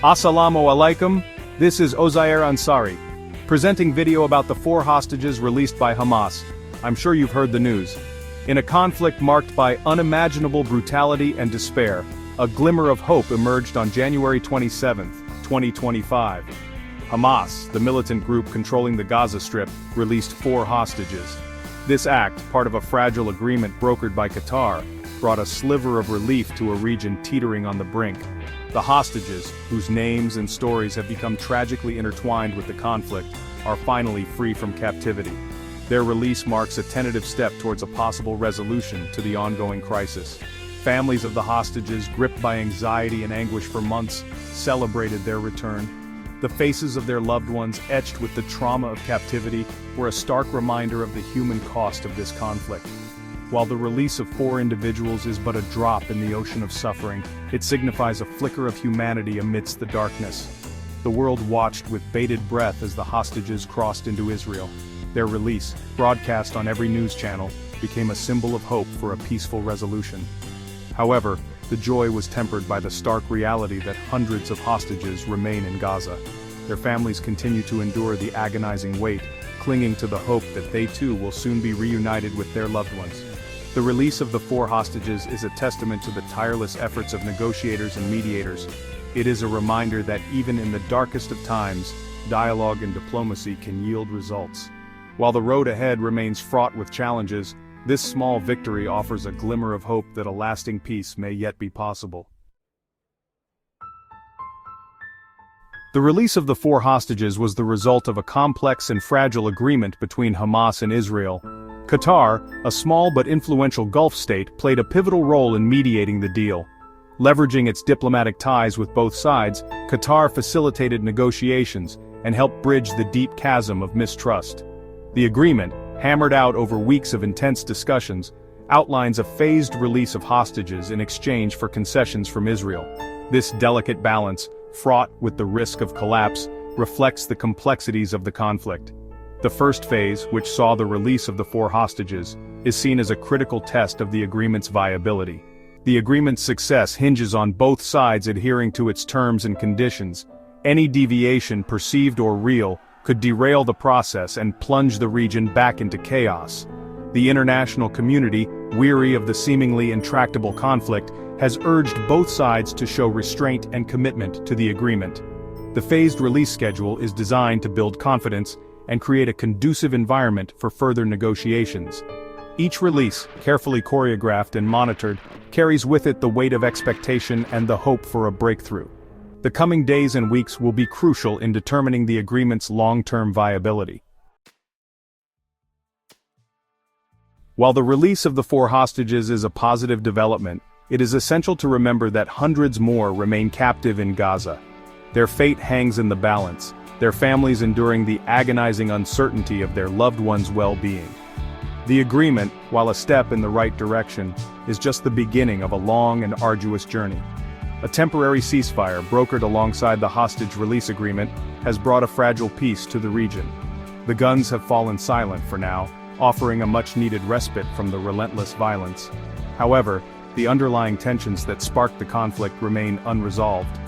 Assalamu alaikum, this is Ozair Ansari, presenting video about the 4 hostages released by Hamas. I'm sure you've heard the news. In a conflict marked by unimaginable brutality and despair, a glimmer of hope emerged on January 27, 2025. Hamas, the militant group controlling the Gaza Strip, released 4 hostages. This act, part of a fragile agreement brokered by Qatar, brought a sliver of relief to a region teetering on the brink. The hostages, whose names and stories have become tragically intertwined with the conflict, are finally free from captivity. Their release marks a tentative step towards a possible resolution to the ongoing crisis. Families of the hostages, gripped by anxiety and anguish for months, celebrated their return. The faces of their loved ones, etched with the trauma of captivity, were a stark reminder of the human cost of this conflict. While the release of 4 individuals is but a drop in the ocean of suffering, it signifies a flicker of humanity amidst the darkness. The world watched with bated breath as the hostages crossed into Israel. Their release, broadcast on every news channel, became a symbol of hope for a peaceful resolution. However, the joy was tempered by the stark reality that hundreds of hostages remain in Gaza. Their families continue to endure the agonizing weight, clinging to the hope that they too will soon be reunited with their loved ones. The release of the 4 hostages is a testament to the tireless efforts of negotiators and mediators. It is a reminder that even in the darkest of times, dialogue and diplomacy can yield results. While the road ahead remains fraught with challenges, this small victory offers a glimmer of hope that a lasting peace may yet be possible. The release of the 4 hostages was the result of a complex and fragile agreement between Hamas and Israel. Qatar, a small but influential Gulf state, played a pivotal role in mediating the deal. Leveraging its diplomatic ties with both sides, Qatar facilitated negotiations and helped bridge the deep chasm of mistrust. The agreement, hammered out over weeks of intense discussions, outlines a phased release of hostages in exchange for concessions from Israel. This delicate balance, fraught with the risk of collapse, reflects the complexities of the conflict. The first phase, which saw the release of the 4 hostages, is seen as a critical test of the agreement's viability. The agreement's success hinges on both sides adhering to its terms and conditions. Any deviation, perceived or real, could derail the process and plunge the region back into chaos. The international community, weary of the seemingly intractable conflict, has urged both sides to show restraint and commitment to the agreement. The phased release schedule is designed to build confidence and create a conducive environment for further negotiations. Each release, carefully choreographed and monitored, carries with it the weight of expectation and the hope for a breakthrough. The coming days and weeks will be crucial in determining the agreement's long-term viability. While the release of the 4 hostages is a positive development, it is essential to remember that hundreds more remain captive in Gaza. Their fate hangs in the balance, their families enduring the agonizing uncertainty of their loved ones' well-being. The agreement, while a step in the right direction, is just the beginning of a long and arduous journey. A temporary ceasefire brokered alongside the hostage release agreement has brought a fragile peace to the region. The guns have fallen silent for now, offering a much-needed respite from the relentless violence. However, the underlying tensions that sparked the conflict remain unresolved.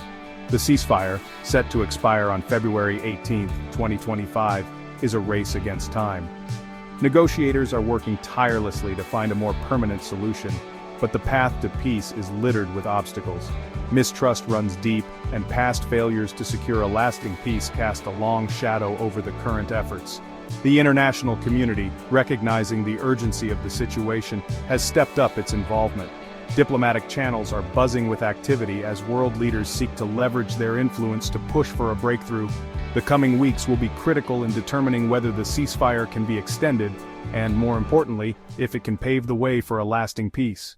The ceasefire, set to expire on February 18, 2025, is a race against time. Negotiators are working tirelessly to find a more permanent solution, but the path to peace is littered with obstacles. Mistrust runs deep, and past failures to secure a lasting peace cast a long shadow over the current efforts. The international community, recognizing the urgency of the situation, has stepped up its involvement. Diplomatic channels are buzzing with activity as world leaders seek to leverage their influence to push for a breakthrough. The coming weeks will be critical in determining whether the ceasefire can be extended, and more importantly, if it can pave the way for a lasting peace.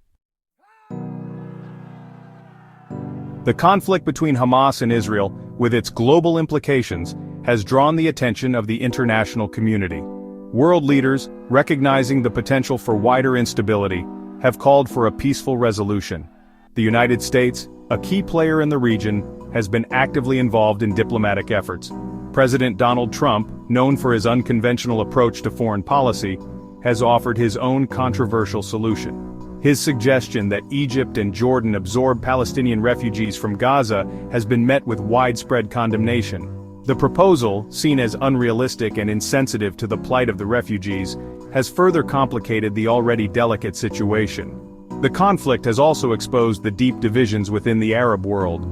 The conflict between Hamas and Israel, with its global implications, has drawn the attention of the international community. World leaders, recognizing the potential for wider instability, have called for a peaceful resolution. The United States, a key player in the region, has been actively involved in diplomatic efforts. President Donald Trump, known for his unconventional approach to foreign policy, has offered his own controversial solution. His suggestion that Egypt and Jordan absorb Palestinian refugees from Gaza has been met with widespread condemnation. The proposal, seen as unrealistic and insensitive to the plight of the refugees, has further complicated the already delicate situation. The conflict has also exposed the deep divisions within the Arab world.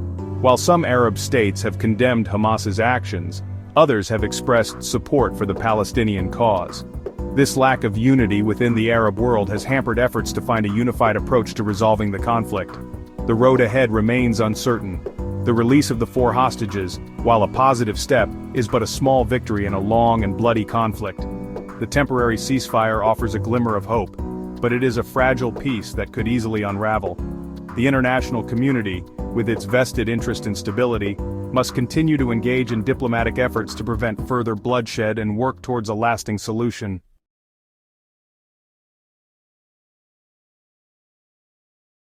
While some Arab states have condemned Hamas's actions, others have expressed support for the Palestinian cause. This lack of unity within the Arab world has hampered efforts to find a unified approach to resolving the conflict. The road ahead remains uncertain. The release of the 4 hostages, while a positive step, is but a small victory in a long and bloody conflict. The temporary ceasefire offers a glimmer of hope, but it is a fragile peace that could easily unravel. The international community, with its vested interest in stability, must continue to engage in diplomatic efforts to prevent further bloodshed and work towards a lasting solution.